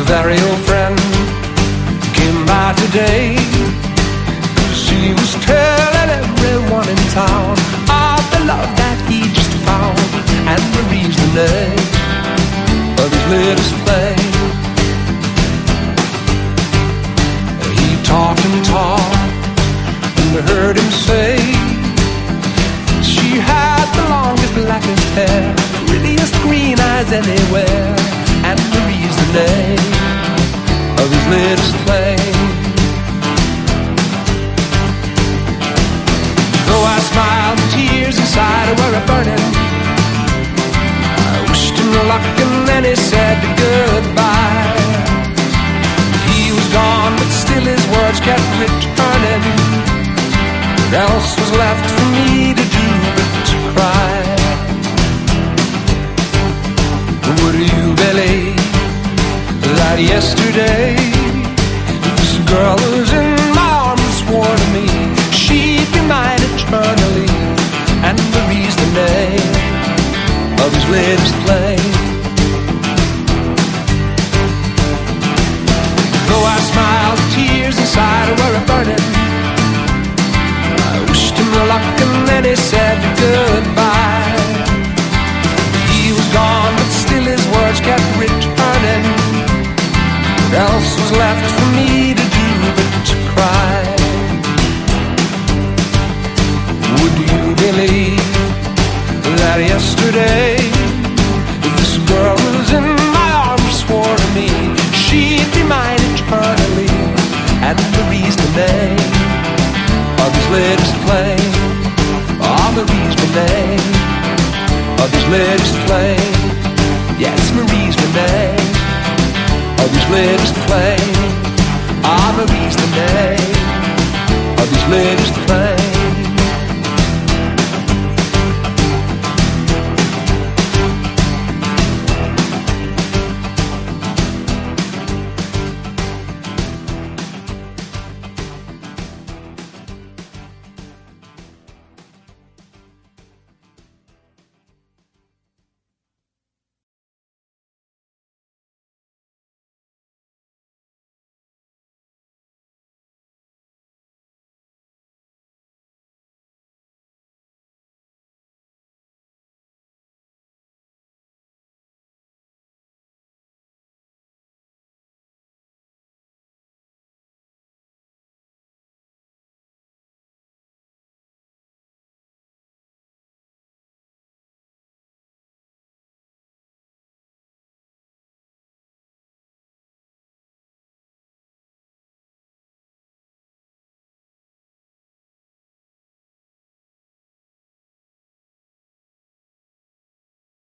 very old friend came by today. She was telling everyone in town of the love that he just found, and Marie's the name of his latest play. He talked and talked, and I heard him say she had the longest, blackest hair, prettiest green eyes anywhere, and Marie's the name of his latest play. Though I smiled, the tears inside were a-burning, I wished him luck and then he said goodbye. He was gone, but still his words kept returning. What else was left for me to do but to cry? Would you believe that yesterday this girl was in my arms swore to me she'd be mine eternally, and Marie's the name of his latest play. Though I smiled, the tears inside were a-burning, I wished him luck and then he said goodbye. He was gone, but still his words kept returning. What else was left for me to do but to cry? Would you believe that yesterday this girl was in my arms swore to me she'd be mine eternally, and Marie's the name of his latest play. Oh, Marie's the name of his latest play. Yes, Marie's the name of his latest play. Ah, Marie's the name of his latest play.